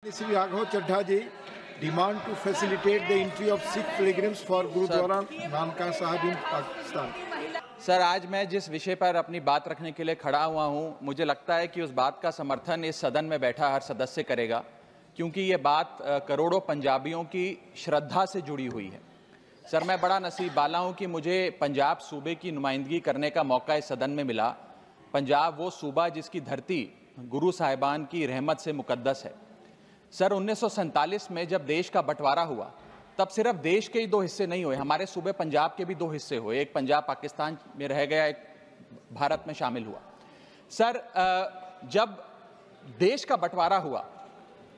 Sri Raghav Chaddha ji demand to facilitate the entry of Sikh pilgrims for Gurudwara Nankana Sahib in Pakistan. Sir, आज मैं जिस विषय पर अपनी बात रखने के लिए खड़ा हुआ हूं, मुझे लगता है कि उस बात का समर्थन इस सदन में बैठा हर सदस्य करेगा, क्योंकि ये बात करोड़ों पंजाबियों की श्रद्धा से जुड़ी हुई है। सर, मैं बड़ा नसीब वाला हूं कि मुझे पंजाब सूबे की नुमाइंदगी करने का मौका इस सदन में मिला। पंजाब वो सूबा जिसकी धरती गुरु साहिबान की रहमत से मुकद्दस है। सर, 1947 में जब देश का बंटवारा हुआ, तब सिर्फ देश के ही दो हिस्से नहीं हुए, हमारे सूबे पंजाब के भी दो हिस्से हुए। एक पंजाब पाकिस्तान में रह गया, एक भारत में शामिल हुआ। सर, जब देश का बंटवारा हुआ,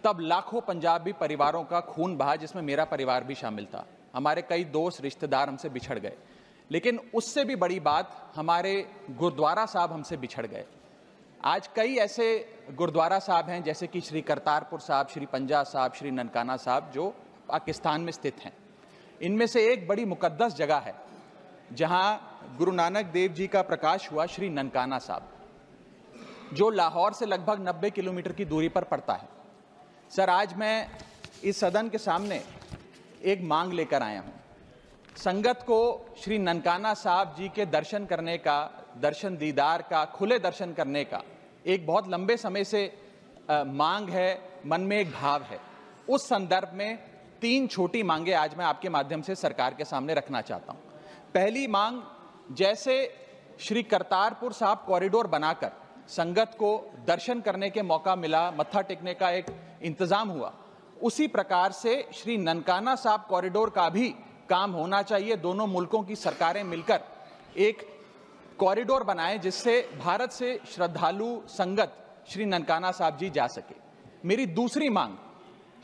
तब लाखों पंजाबी परिवारों का खून बहा, जिसमें मेरा परिवार भी शामिल था। हमारे कई दोस्त रिश्तेदार हमसे बिछड़ गए, लेकिन उससे भी बड़ी बात, हमारे गुरुद्वारा साहब हमसे बिछड़ गए। आज कई ऐसे गुरुद्वारा साहब हैं, जैसे कि श्री करतारपुर साहब, श्री पंजा साहब, श्री ननकाना साहब, जो पाकिस्तान में स्थित हैं। इनमें से एक बड़ी मुकद्दस जगह है जहां गुरु नानक देव जी का प्रकाश हुआ, श्री ननकाना साहब, जो लाहौर से लगभग 90 किलोमीटर की दूरी पर पड़ता है। सर, आज मैं इस सदन के सामने एक मांग लेकर आया हूं। संगत को श्री ननकाना साहब जी के दर्शन करने का, दर्शन दीदार का, खुले दर्शन करने का एक बहुत लंबे समय से मांग है, मन में एक भाव है। उस संदर्भ में 3 छोटी मांगे आज मैं आपके माध्यम से सरकार के सामने रखना चाहता हूं। पहली मांग, जैसे श्री करतारपुर साहब कॉरिडोर बनाकर संगत को दर्शन करने के मौका मिला, मत्था टेकने का एक इंतजाम हुआ, उसी प्रकार से श्री ननकाना साहब कॉरिडोर का भी काम होना चाहिए। दोनों मुल्कों की सरकारें मिलकर एक कॉरिडोर बनाएं, जिससे भारत से श्रद्धालु संगत श्री ननकाना साहब जी जा सके। मेरी दूसरी मांग,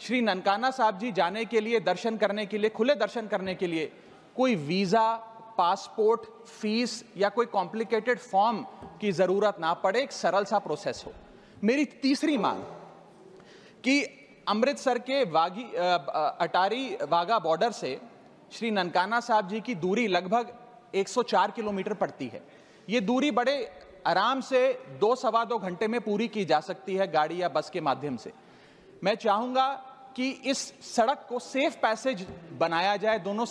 श्री ननकाना साहब जी जाने के लिए, दर्शन करने के लिए, खुले दर्शन करने के लिए कोई वीज़ा, पासपोर्ट, फीस या कोई कॉम्प्लिकेटेड फॉर्म की ज़रूरत ना पड़े, एक सरल सा प्रोसेस हो। मेरी तीसरी मांग कि अमृतसर के अटारी वाघा बॉर्डर से श्री ननकाना साहब जी की दूरी लगभग 104 किलोमीटर पड़ती है। ये दूरी बड़े आराम से 2 सवा 2 घंटे में पूरी की जा सकती है, गाड़ी या बस के माध्यम से। मैं चाहूंगा कि इस सड़क को सेफ पैसेज बनाया जाए। दोनों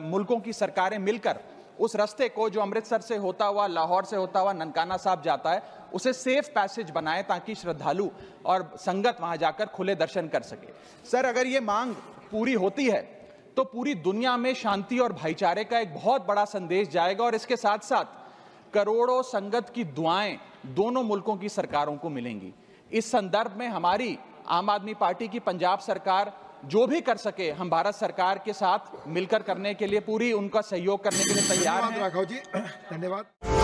मुल्कों की सरकारें मिलकर उस रास्ते को, जो अमृतसर से होता हुआ, लाहौर से होता हुआ ननकाना साहब जाता है, उसे सेफ पैसेज बनाए, ताकि श्रद्धालु और संगत वहां जाकर खुले दर्शन कर सके। सर, अगर ये मांग पूरी होती है तो पूरी दुनिया में शांति और भाईचारे का एक बहुत बड़ा संदेश जाएगा, और इसके साथ साथ करोड़ों संगत की दुआएं दोनों मुल्कों की सरकारों को मिलेंगी। इस संदर्भ में हमारी आम आदमी पार्टी की पंजाब सरकार जो भी कर सके, हम भारत सरकार के साथ मिलकर करने के लिए, पूरी उनका सहयोग करने के लिए तैयार हैं। राघव जी, धन्यवाद।